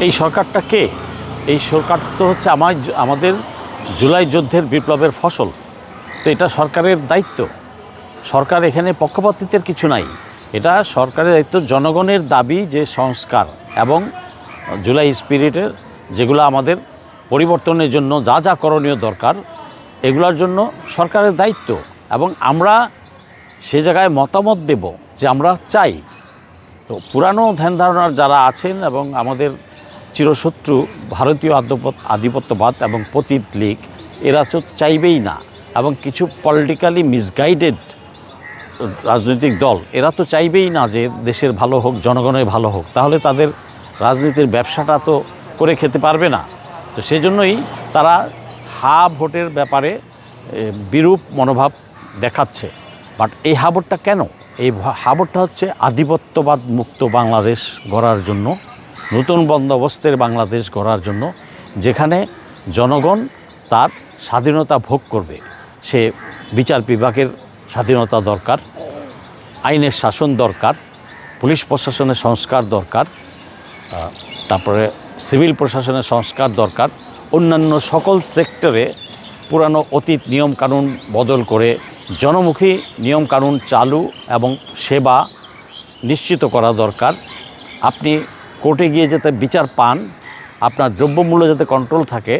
এই সরকারটা কে? এই সরকার তো হচ্ছে আমাদের জুলাই যুদ্ধের বিপ্লবের ফসল। তো এটা সরকারের দায়িত্ব। সরকার এখানে পক্ষপাতিত্বের কিছু নাই। এটা সরকারের দায়িত্ব, জনগণের দাবি যে সংস্কার এবং জুলাই স্পিরিটের যেগুলো আমাদের পরিবর্তনের জন্য যা যা করণীয় দরকার, এগুলোর জন্য সরকারের দায়িত্ব। এবং আমরা সে জায়গায় মতামত দেব যে আমরা চাই। তো পুরানো ধ্যান ধারণার যারা আছেন এবং আমাদের চিরশত্রু ভারতীয় আধিপত্যবাদ এবং পতিত লীগ, এরা তো চাইবেই না। এবং কিছু পলিটিক্যালি মিসগাইডেড রাজনৈতিক দল, এরা তো চাইবেই না যে দেশের ভালো হোক, জনগণের ভালো হোক। তাহলে তাদের রাজনীতির ব্যবসাটা তো করে খেতে পারবে না। তো সেজন্যই তারা হা ভোটের ব্যাপারে বিরূপ মনোভাব দেখাচ্ছে। বাট এই হা ভোটটা কেন? এই হা ভোটটা হচ্ছে আধিপত্যবাদ মুক্ত বাংলাদেশ গড়ার জন্য, নতুন বন্দোবস্তের বাংলাদেশ গড়ার জন্য, যেখানে জনগণ তার স্বাধীনতা ভোগ করবে। সে বিচার বিভাগের স্বাধীনতা দরকার, আইনের শাসন দরকার, পুলিশ প্রশাসনের সংস্কার দরকার, তারপরে সিভিল প্রশাসনের সংস্কার দরকার। অন্যান্য সকল সেক্টরে পুরানো অতীত নিয়মকানুন বদল করে জনমুখী নিয়মকানুন চালু এবং সেবা নিশ্চিত করা দরকার। আপনি কোর্টে গিয়ে যাতে বিচার পান, আপনার দ্রব্যমূল্য যাতে কন্ট্রোল থাকে,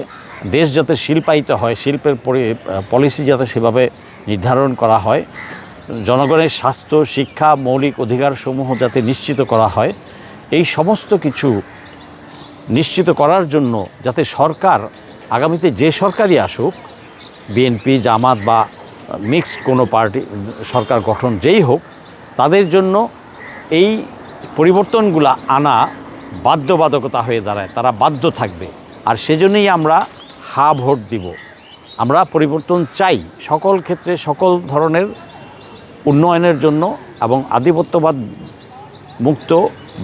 দেশ যাতে শিল্পায়িত হয়, শিল্পের পলিসি যাতে সেভাবে নির্ধারণ করা হয়, জনগণের স্বাস্থ্য, শিক্ষা, মৌলিক অধিকারসমূহ যাতে নিশ্চিত করা হয়, এই সমস্ত কিছু নিশ্চিত করার জন্য যাতে সরকার আগামীতে যে সরকারই আসুক, বিএনপি, জামাত বা মিক্সড কোনো পার্টি সরকার গঠন যেই হোক, তাদের জন্য এই পরিবর্তনগুলো আনা বাধ্যবাধকতা হয়ে দাঁড়ায়। তারা বাধ্য থাকবে। আর সেজন্যই আমরা হা ভোট দিব। আমরা পরিবর্তন চাই সকল ক্ষেত্রে, সকল ধরনের উন্নয়নের জন্য এবং আধিপত্যবাদ মুক্ত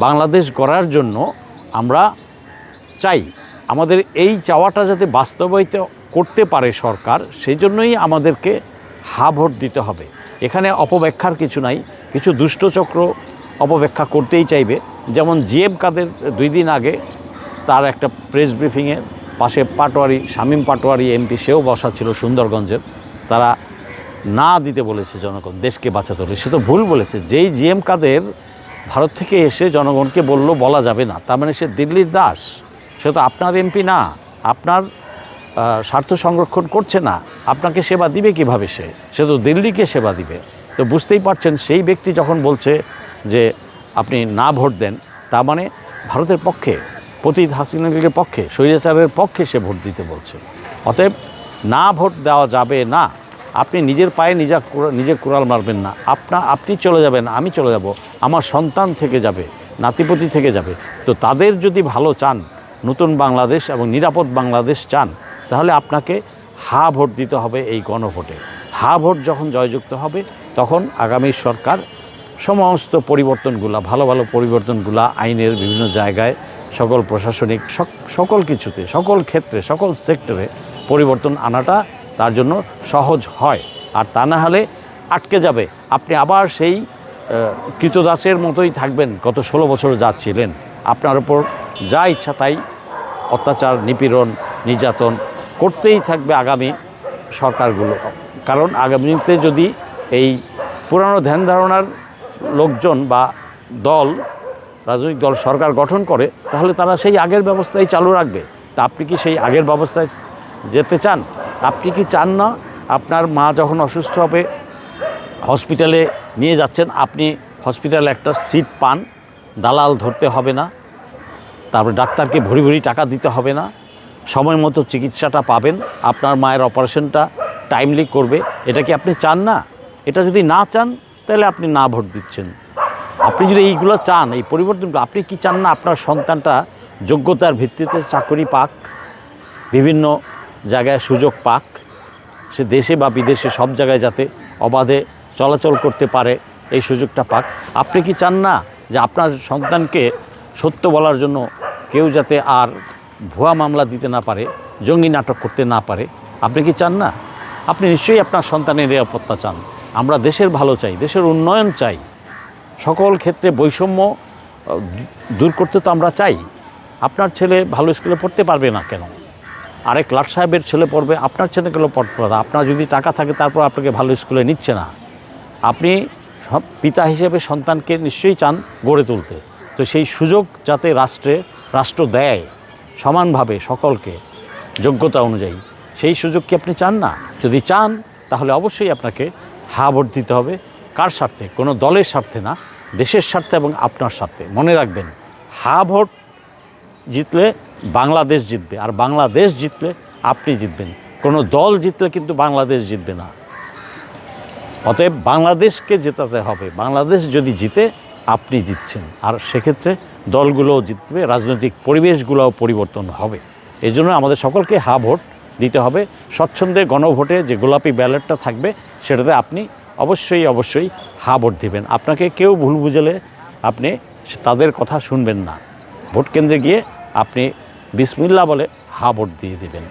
বাংলাদেশ গড়ার জন্য আমরা চাই। আমাদের এই চাওয়াটা যাতে বাস্তবায়িত করতে পারে সরকার, সেই জন্যই আমাদেরকে হা ভোট দিতে হবে। এখানে অপব্যাখ্যার কিছু নাই। কিছু দুষ্টচক্র অপব্যাখ্যা করতেই চাইবে। যেমন জিএম কাদের 2 দিন আগে তার একটা প্রেস ব্রিফিংয়ে পাশে শামীম পাটোয়ারি এমপি, সেও বসা ছিল সুন্দরগঞ্জের, তারা না দিতে বলেছে জনগণ, দেশকে বাঁচাতে হলে। সে তো ভুল বলেছে। যেই জিএম কাদের ভারত থেকে এসে জনগণকে বলা যাবে না, তার মানে সে দিল্লির দাস। সে তো আপনার এমপি না, আপনার স্বার্থ সংরক্ষণ করছে না। আপনাকে সেবা দিবে কিভাবে? সে তো দিল্লিকে সেবা দিবে। তো বুঝতেই পারছেন, সেই ব্যক্তি যখন বলছে যে আপনি না ভোট দেন, তার মানে ভারতের পক্ষে, পতিত হাসিনা লীগের পক্ষে, স্বৈরাচারের পক্ষে সে ভোট দিতে বলছে। অতএব না ভোট দেওয়া যাবে না। আপনি নিজের পায়ে নিজে কুড়াল মারবেন না। আপনি চলে যাবেন, আমি চলে যাব, আমার সন্তান থেকে যাবে, নাতিপতি থেকে যাবে। তো তাদের যদি ভালো চান, নতুন বাংলাদেশ এবং নিরাপদ বাংলাদেশ চান, তাহলে আপনাকে হা ভোট দিতে হবে এই গণভোটে। হা ভোট যখন জয়যুক্ত হবে, তখন আগামী সরকার সমস্ত পরিবর্তনগুলা, ভালো ভালো পরিবর্তনগুলা, আইনের বিভিন্ন জায়গায়, সকল প্রশাসনিক সকল কিছুতে, সকল ক্ষেত্রে, সকল সেক্টরে পরিবর্তন আনাটা তার জন্য সহজ হয়। আর তা না হলে আটকে যাবে। আপনি আবার সেই কৃতদাসের মতোই থাকবেন, গত 16 বছর যা ছিলেন। আপনার ওপর যা ইচ্ছা তাই অত্যাচার, নিপীড়ন, নির্যাতন করতেই থাকবে আগামী সরকারগুলো। কারণ আগামীতে যদি এই পুরানো ধ্যান ধারণার লোকজন বা দল, রাজনৈতিক দল সরকার গঠন করে, তাহলে তারা সেই আগের ব্যবস্থাই চালু রাখবে। তা আপনি কি সেই আগের ব্যবস্থায় যেতে চান? আপনি কি চান না আপনার মা যখন অসুস্থ হবে, হসপিটালে নিয়ে যাচ্ছেন, আপনি হসপিটালে একটা সিট পান, দালাল ধরতে হবে না, তারপরে ডাক্তারকে ভরি ভরি টাকা দিতে হবে না, সময় মতো চিকিৎসাটা পাবেন, আপনার মায়ের অপারেশনটা টাইমলি করবে? এটা কি আপনি চান না? এটা যদি না চান, তাহলে আপনি না ভোট দিচ্ছেন। আপনি যদি এইগুলো চান, এই পরিবর্তনগুলো, আপনি কি চান না আপনার সন্তানটা যোগ্যতার ভিত্তিতে চাকরি পাক, বিভিন্ন জায়গায় সুযোগ পাক, সে দেশে বা বিদেশে সব জায়গায় যাতে অবাধে চলাচল করতে পারে, এই সুযোগটা পাক? আপনি কি চান না যে আপনার সন্তানকে সত্য বলার জন্য কেউ যাতে আর ভুয়া মামলা দিতে না পারে, জঙ্গি নাটক করতে না পারে? আপনি কি চান না? আপনি নিশ্চয়ই আপনার সন্তানের নিরাপত্তা চান। আমরা দেশের ভালো চাই, দেশের উন্নয়ন চাই, সকল ক্ষেত্রে বৈষম্য দূর করতে তো আমরা চাই। আপনার ছেলে ভালো স্কুলে পড়তে পারবে না কেন? আরেক লাট সাহেবের ছেলে পড়বে, আপনার ছেলে গেলেও পড়তে পারবে। আপনার যদি টাকা থাকে তারপর আপনাকে ভালো স্কুলে নিচ্ছে না। আপনি সব পিতা হিসেবে সন্তানকে নিশ্চয়ই চান গড়ে তুলতে। তো সেই সুযোগ যাতে রাষ্ট্র দেয় সমানভাবে সকলকে যোগ্যতা অনুযায়ী, সেই সুযোগ কি আপনি চান না? যদি চান তাহলে অবশ্যই আপনাকে হা ভোট দিতে হবে। কার স্বার্থে? কোনো দলের স্বার্থে না, দেশের স্বার্থে এবং আপনার স্বার্থে। মনে রাখবেন, হা ভোট জিতলে বাংলাদেশ জিতবে, আর বাংলাদেশ জিতলে আপনি জিতবেন। কোনো দল জিতলে কিন্তু বাংলাদেশ জিতবে না। অতএব বাংলাদেশকে জেতাতে হবে। বাংলাদেশ যদি জিতে আপনি জিতছেন, আর সেক্ষেত্রে দলগুলোও জিতবে, রাজনৈতিক পরিবেশগুলোও পরিবর্তন হবে। এই জন্য আমাদের সকলকে হা ভোট দিতে হবে। স্বচ্ছন্দে গণভোটে যে গোলাপি ব্যালটটা থাকবে সেটাতে আপনি অবশ্যই হা ভোট দিবেন। আপনাকে কেউ ভুল বুঝালে আপনি তাদের কথা শুনবেন না। ভোট কেন্দ্রে গিয়ে আপনি বিসমিল্লাহ বলে হা ভোট দিয়ে দিবেন।